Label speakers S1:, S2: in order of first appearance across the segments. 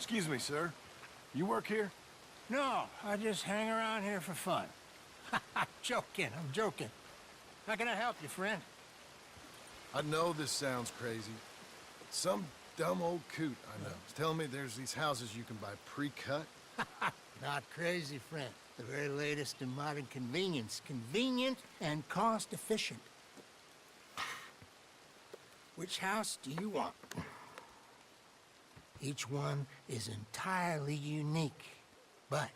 S1: Excuse me, sir. You work here?
S2: No, I just hang around here for fun. I'm joking. How can I help you, friend?
S1: I know this sounds crazy. Some dumb old coot I know is telling me there's these houses you can buy pre-cut.
S2: Not crazy, friend. The very latest in modern convenience. Convenient and cost-efficient. Which house do you want? Each one is entirely unique, but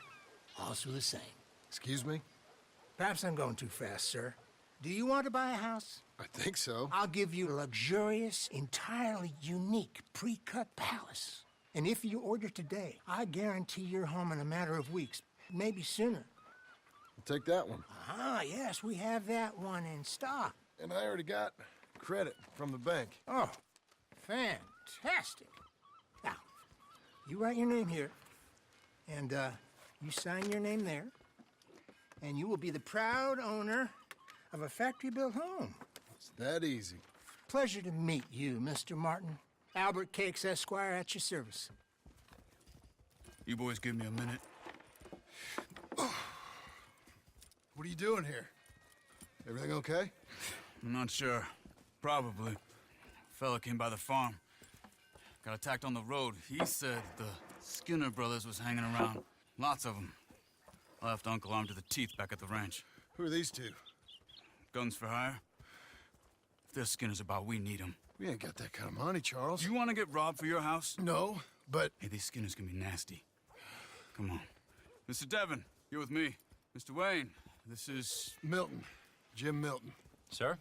S2: also the same.
S1: Excuse me?
S2: Perhaps I'm going too fast, sir. Do you want to buy a house?
S1: I think so.
S2: I'll give you a luxurious, entirely unique pre-cut palace. And if you order today, I guarantee you're home in a matter of weeks, maybe sooner.
S1: I'll take that one.
S2: Ah, yes, we have that one in stock.
S1: And I already got credit from the bank.
S2: Oh, fantastic. Now, you write your name here, and you sign your name there, and you will be the proud owner of a factory-built home.
S1: It's that easy.
S2: Pleasure to meet you, Mr. Martin. Albert Cakes, Esquire, at your service.
S3: You boys give me a minute.
S1: What are you doing here? Everything okay?
S3: I'm not sure. Probably. Fella came by the farm. Got attacked on the road. He said the Skinner brothers was hanging around. Lots of them. I left Uncle armed to the teeth back at the ranch.
S1: Who are these two?
S3: Guns for hire? If they're Skinner's about, we need them.
S1: We ain't got that kind of money, Charles.
S3: You want to get robbed for your house?
S1: No, but...
S3: Hey, these Skinners can be nasty. Come on. Mr. Devon, you're with me. Mr. Wayne, this is...
S1: Milton. Jim Milton.
S4: Sir,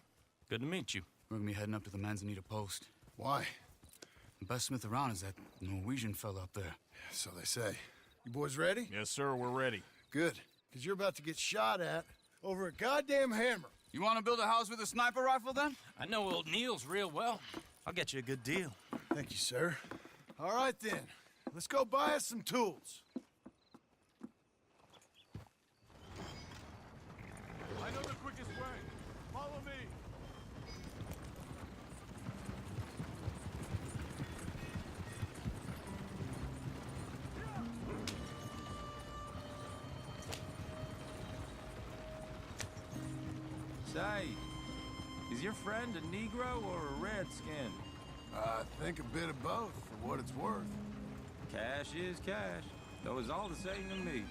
S4: good to meet you.
S3: We're gonna be heading up to the Manzanita post.
S1: Why?
S3: The best smith around is that Norwegian fella up there.
S1: So they say. You boys ready?
S4: Yes, sir, we're ready.
S1: Good. Because you're about to get shot at over a goddamn hammer.
S3: You want to build a house with a sniper rifle, then?
S4: I know old Neil's real well. I'll get you a good deal.
S1: Thank you, sir. All right, then. Let's go buy us some tools.
S5: I know the quickest way. Follow me.
S6: Say, is your friend a Negro or a Redskin?
S1: I think a bit of both, for what it's worth.
S6: Cash is cash, though it's all the same to me.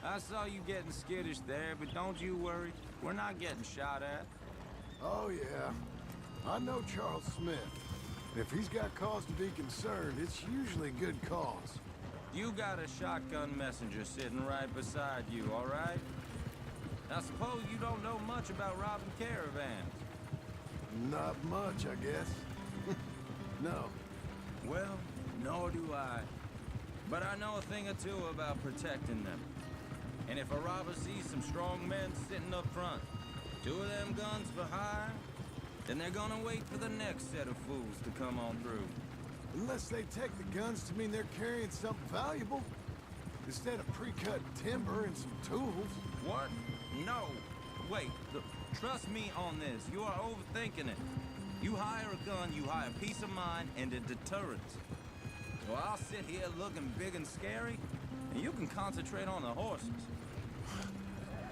S6: I saw you getting skittish there, but don't you worry. We're not getting shot at.
S1: Oh, yeah. I know Charles Smith. If he's got cause to be concerned, it's usually good cause.
S6: You got a shotgun messenger sitting right beside you, all right? I suppose you don't know much about robbing caravans.
S1: Not much, I guess. No.
S6: Well, nor do I. But I know a thing or two about protecting them. And if a robber sees some strong men sitting up front, 2 of them guns for hire, then they're gonna wait for the next set of fools to come on through.
S1: Unless they take the guns to mean they're carrying something valuable. Instead of pre-cut timber and some tools.
S6: What? No. Wait, look, trust me on this. You are overthinking it. You hire a gun, you hire peace of mind and a deterrence. So I'll sit here looking big and scary, and you can concentrate on the horses.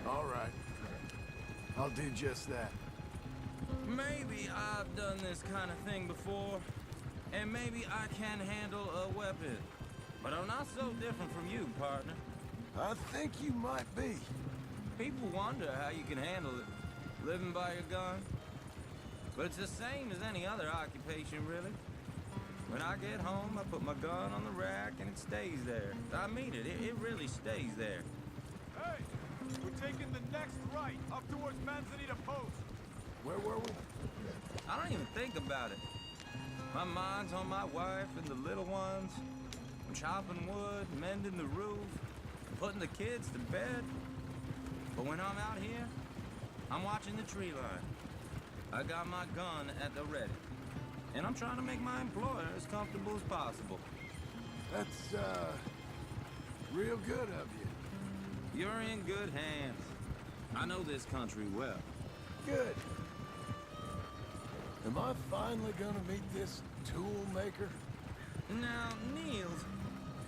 S1: All right. I'll do just that.
S6: Maybe I've done this kind of thing before, and maybe I can handle a weapon. But I'm not so different from you, partner.
S1: I think you might be.
S6: People wonder how you can handle it, living by your gun. But it's the same as any other occupation, really. When I get home, I put my gun on the rack and it stays there. I mean it, it really stays there.
S5: Hey, we're taking the next right, up towards Manzanita Post.
S1: Where were we?
S6: I don't even think about it. My mind's on my wife and the little ones. I'm chopping wood, mending the roof, putting the kids to bed. But when I'm out here, I'm watching the tree line. I got my gun at the ready. And I'm trying to make my employer as comfortable as possible.
S1: That's, real good of you.
S6: You're in good hands. I know this country well.
S1: Good. Am I finally gonna meet this tool maker?
S6: Now, Niels,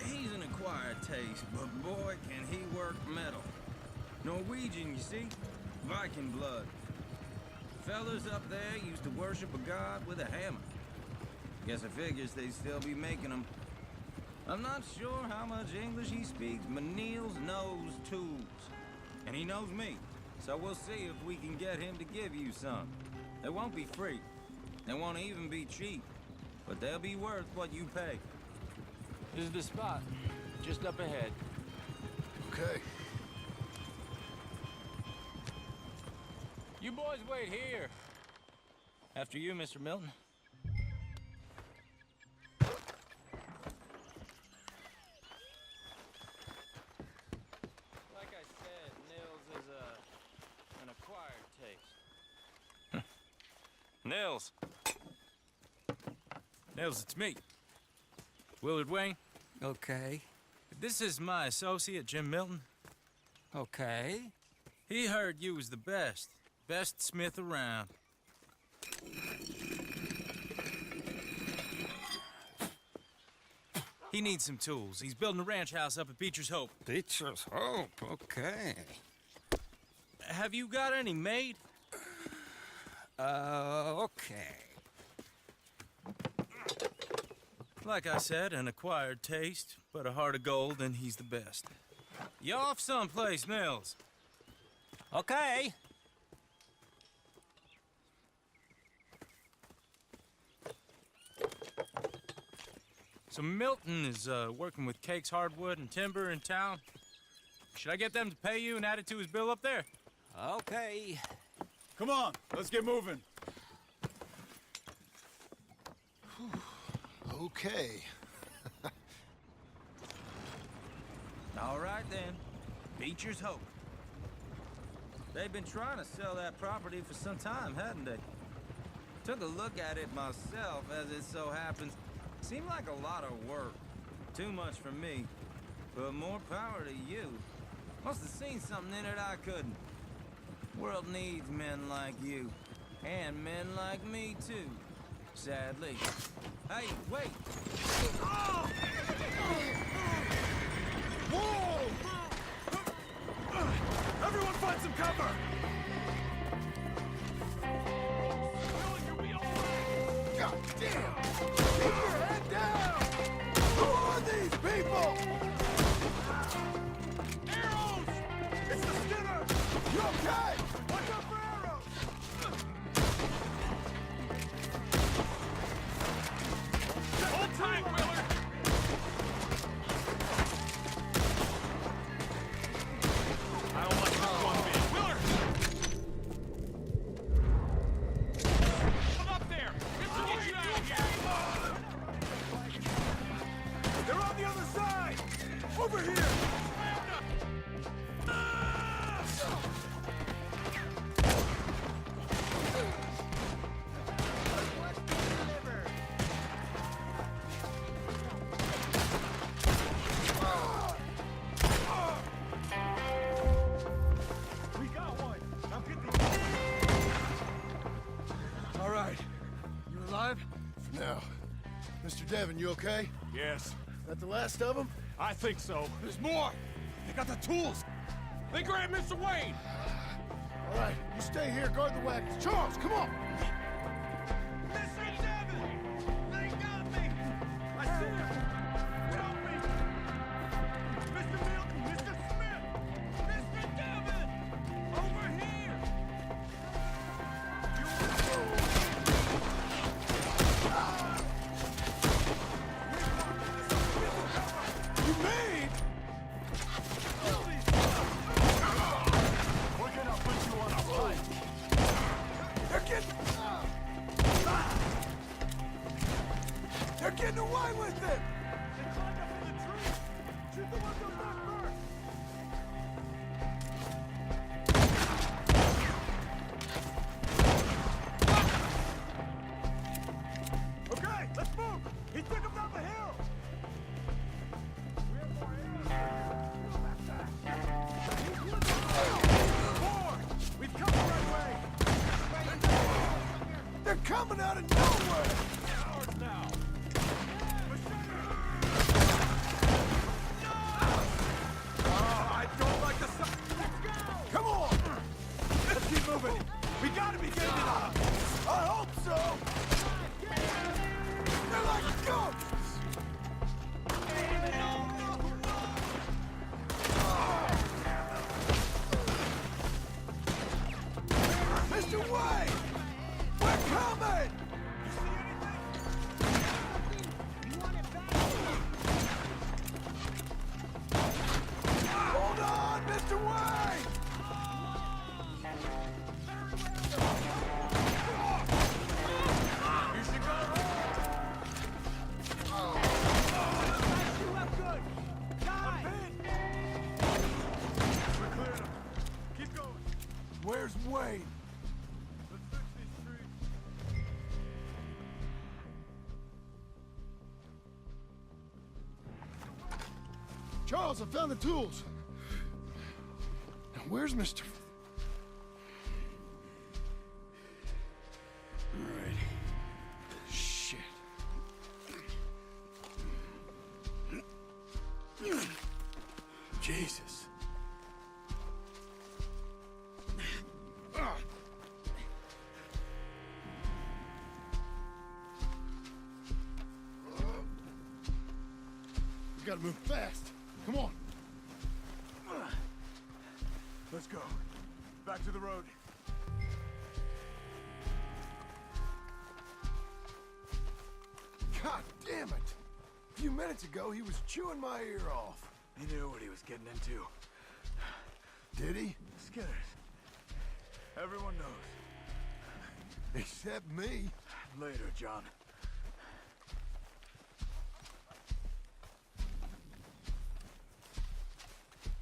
S6: He's an acquired taste, but boy, can he work metal. Norwegian, you see? Viking blood. Fellas up there used to worship a god with a hammer. Guess I figures they'd still be making them. I'm not sure how much English he speaks, but Niels knows tools. And he knows me, so we'll see if we can get him to give you some. They won't be free. They won't even be cheap. But they'll be worth what you pay.
S5: This is the spot. Just up ahead.
S1: Okay.
S5: You boys wait here.
S6: After you, Mr. Milton.
S5: Like I said, Nils is an acquired taste.
S6: Nils. Nils, it's me. Willard Wayne.
S7: Okay.
S6: This is my associate, Jim Milton.
S7: Okay.
S6: He heard you was the best. Best smith around. He needs some tools. He's building a ranch house up at Beecher's Hope.
S7: Beecher's Hope. Okay.
S6: Have you got any made?
S7: Okay.
S6: Like I said, an acquired taste, but a heart of gold, and he's the best. You off someplace, Nils?
S7: Okay.
S6: So Milton is working with Cake's Hardwood and Timber in town. Should I get them to pay you and add it to his bill up there?
S7: Okay.
S5: Come on, let's get moving.
S1: Okay.
S6: All right, then. Beecher's Hope. They've been trying to sell that property for some time, hadn't they? Took a look at it myself, as it so happens. Seemed like a lot of work. Too much for me. But more power to you. Must have seen something in it I couldn't. World needs men like you. And men like me, too. Sadly. Hey, wait!
S1: Whoa!
S5: Everyone find some cover!
S1: God damn! Keep your head down! Who are these people?
S5: Arrows! It's the Skinner!
S1: You okay?
S5: Watch out for arrows! Hold tight, Willard! I don't like this one bit. Willard! Come up there! This will get you out of here! They're on the other side! Over here! We got one! Now get the...
S1: All right. You alive? For now. Mr. Devon, you okay?
S5: Yes,
S1: That the last of them?
S5: I think so. There's more! They got the tools! They grabbed Mr. Wayne!
S1: All right, you stay here, guard the wagons. Charles, come on!
S5: Mr. Devon! They got me! I see him! Help me! Mr. Milton! Mr. Smith! Mr. Devon! Over here!
S1: You mean?
S5: We're gonna put you on a fight!
S1: They're getting... They're getting away with it!
S5: They climbed up in the tree! Shoot the one goes back first! Okay, let's move! He took him down the hill! We have more arrows! Go back back! Forward! We've come the right way!
S1: They're coming out of nowhere!
S5: Ours now! moving! We gotta be getting it up! I hope so! They're like ghosts! Mr. Wayne! We're coming! You see anything? You want it back? Hold on, Mr. Wayne! You should go. You up good. I'm pinned. We're cleared him. Keep going. Where's Wayne? Let's fix these streets.
S1: Charles, I found the tools. Now, where's Mr. All right. Shit. Jesus. We gotta move fast. Come on.
S5: Let's go. Back to the road.
S1: God damn it! A few minutes ago, he was chewing my ear off.
S5: He knew what he was getting into.
S1: Did he?
S5: Skinners. Everyone knows.
S1: Except me.
S5: Later, John.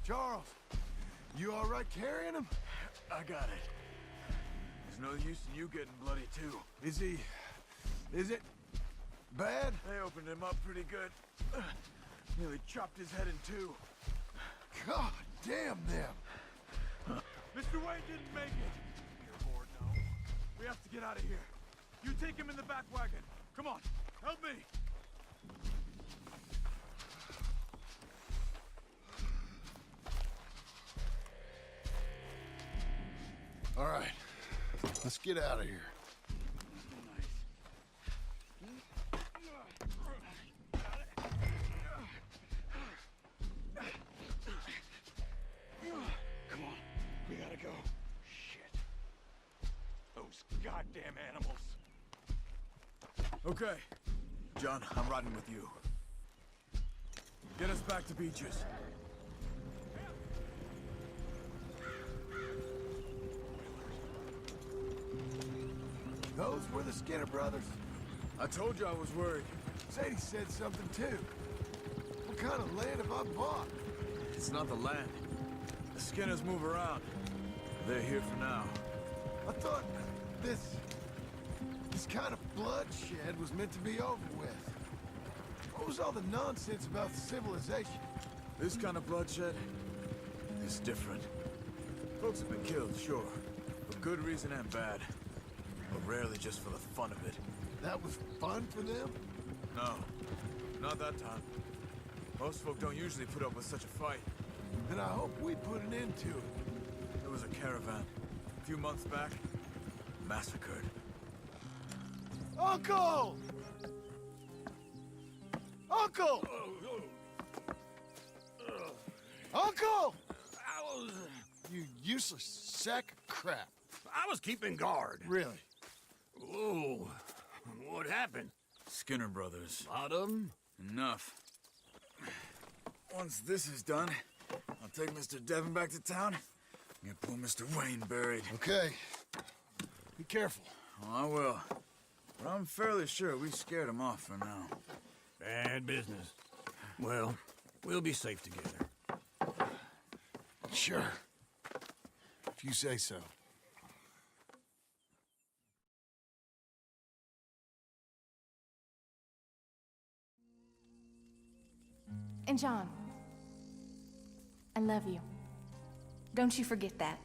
S1: Charles, you all right carrying him?
S5: I got it. There's no use in you getting bloody, too.
S1: Is it bad?
S5: They opened him up pretty good. Nearly chopped his head in two.
S1: God damn them.
S5: Mr. Wayne didn't make it. You're bored now. We have to get out of here. You take him in the back wagon. Come on, help me.
S1: All right, let's get out of here.
S5: Come on, we gotta go. Shit. Those goddamn animals. Okay. John, I'm riding with you. Get us back to Beaches.
S1: Those were the Skinner brothers.
S5: I told you I was worried.
S1: Sadie said something too. What kind of land have I bought?
S5: It's not the land. The Skinners move around. They're here for now.
S1: I thought this kind of bloodshed was meant to be over with. What was all the nonsense about civilization?
S5: This kind of bloodshed is different. Folks have been killed, sure. For good reason and bad. But rarely just for the fun of it.
S1: That was fun for them?
S5: No, not that time. Most folk don't usually put up with such a fight.
S1: Then I hope we put an end to it.
S5: There was a caravan, a few months back, massacred.
S1: Uncle! Uncle! Uncle! You useless sack of crap.
S8: I was keeping guard.
S1: Really?
S8: Oh, what happened?
S5: Skinner brothers.
S8: Lot of 'em?
S5: Enough. Once this is done, I'll take Mr. Devon back to town and get poor Mr. Wayne buried.
S1: Okay. Be careful.
S5: Oh, I will. But I'm fairly sure we scared him off for now.
S8: Bad business. Well, we'll be safe together.
S1: Sure. If you say so.
S9: And John, I love you. Don't you forget that.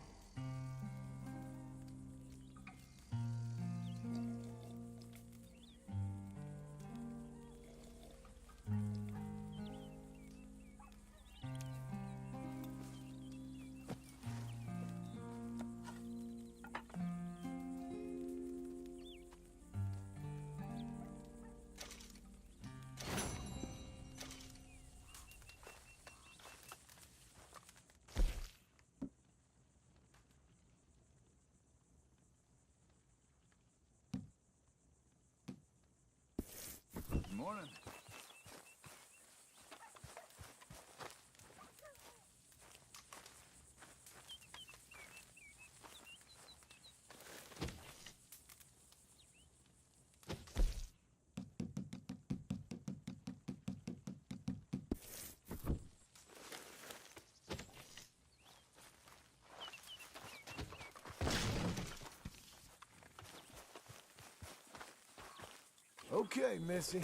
S3: Morning.
S1: Okay, Missy.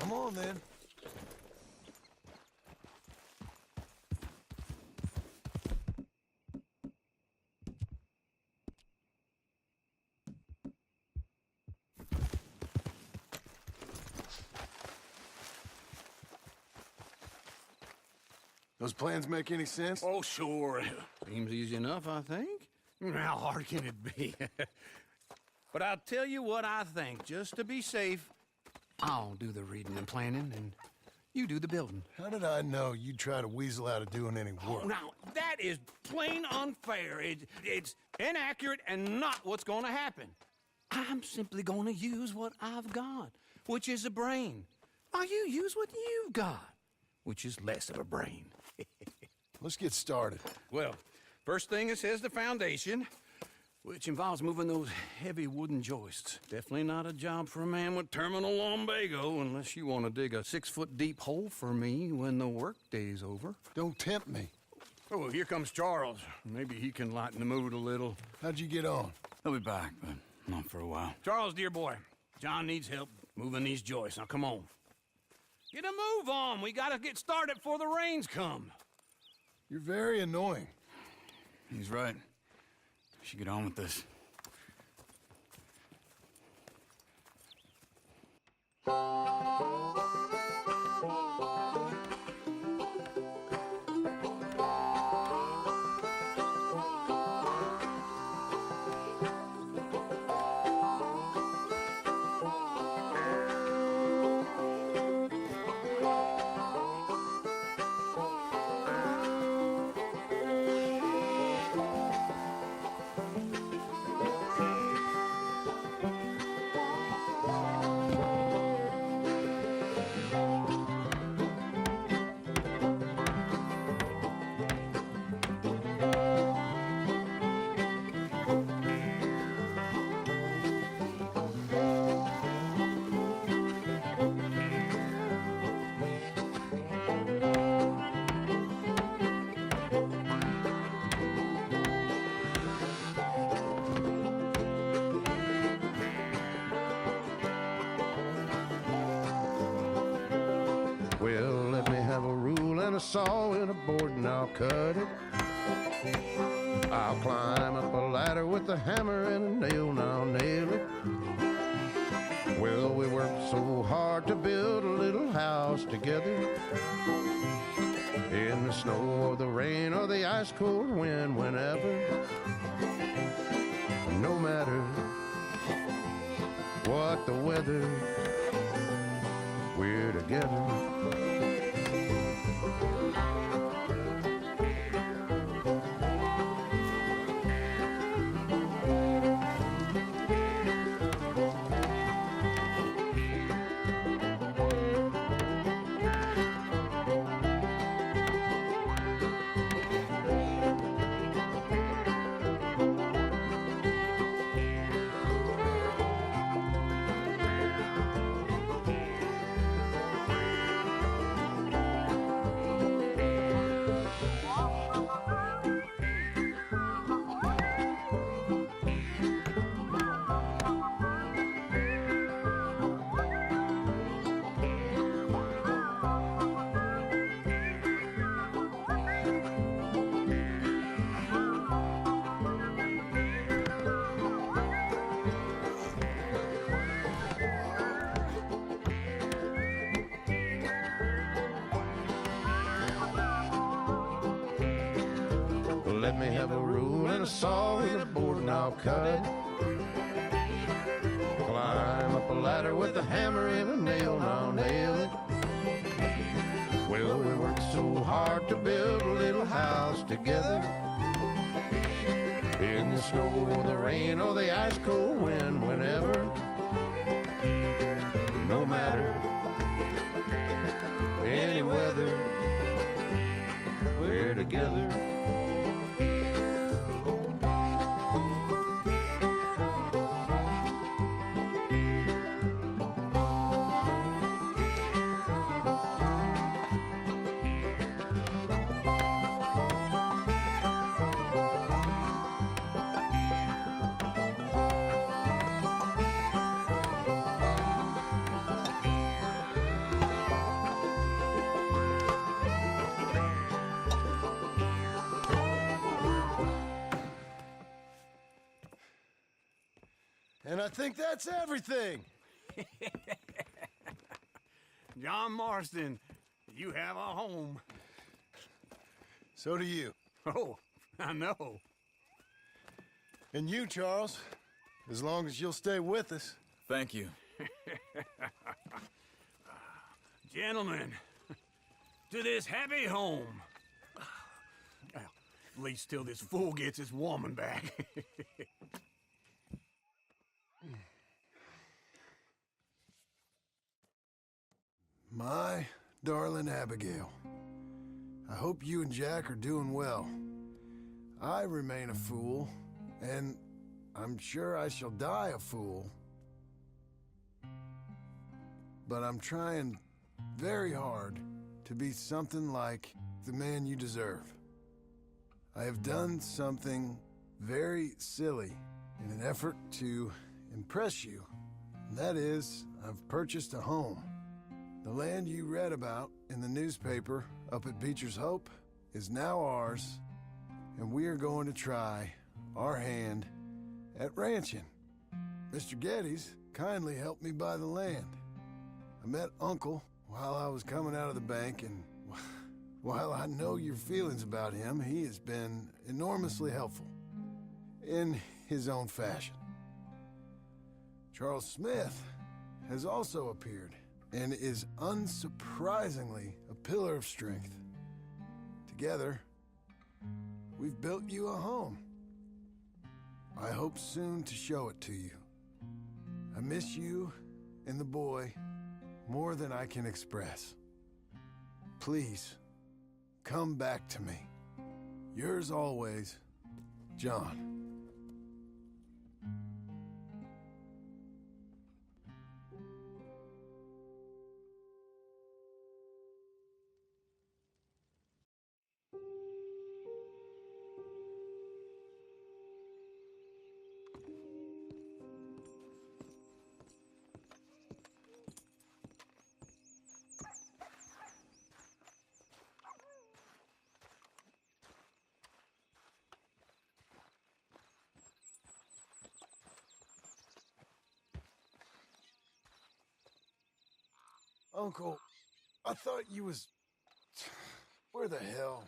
S1: Come on, then. Those plans make any sense?
S8: Oh, sure. Seems easy enough, I think. How hard can it be? But I'll tell you what I think. Just to be safe, I'll do the reading and planning, and you do the building.
S1: How did I know you'd try to weasel out of doing any work?
S8: Oh, now, that is plain unfair. It's inaccurate and not what's going to happen. I'm simply going to use what I've got, which is a brain. While you use what you've got, which is less of a brain.
S1: Let's get started.
S8: Well, first thing it says the foundation, which involves moving those heavy wooden joists. Definitely not a job for a man with terminal lumbago, unless you want to dig a 6-foot deep hole for me when the workday's over.
S1: Don't tempt me.
S8: Oh, here comes Charles. Maybe he can lighten the mood a little.
S1: How'd you get on?
S3: He'll be back, but not for a while.
S8: Charles, dear boy, John needs help moving these joists. Now, come on. Get a move on. We gotta get started before the rains come.
S1: You're very annoying.
S3: He's right. We should get on with this.
S10: Well, let me have a rule and a saw and a board and I'll cut it. I'll climb up a ladder with a hammer and a nail and I'll nail it. Well, we worked so hard to build a little house together. In the snow or the rain or the ice cold wind, whenever. No matter what the weather, we're together. let me have a rule and a saw and a board and I'll cut it. Climb up a ladder with a hammer and a nail and I'll nail it. Well, we worked so hard to build a little house together. In the snow or the rain or the ice cold wind, whenever. No matter any weather, we're together.
S1: And I think that's everything.
S8: John Marston, you have a home.
S1: So do you.
S8: Oh, I know.
S1: And you, Charles, as long as you'll stay with us.
S3: Thank you.
S8: Gentlemen, to this happy home. Well, at least till this fool gets his woman back.
S1: My darling Abigail, I hope you and Jack are doing well. I remain a fool, and I'm sure I shall die a fool. But I'm trying very hard to be something like the man you deserve. I have done something very silly in an effort to impress you. And that is, I've purchased a home. The land you read about in the newspaper up at Beecher's Hope is now ours, and we are going to try our hand at ranching. Mr. Geddes kindly helped me buy the land. I met Uncle while I was coming out of the bank, and while I know your feelings about him, he has been enormously helpful in his own fashion. Charles Smith has also appeared and is unsurprisingly a pillar of strength. Together, we've built you a home. I hope soon to show it to you. I miss you and the boy more than I can express. Please, come back to me. Yours always, John. Uncle, I thought you was... Where the hell?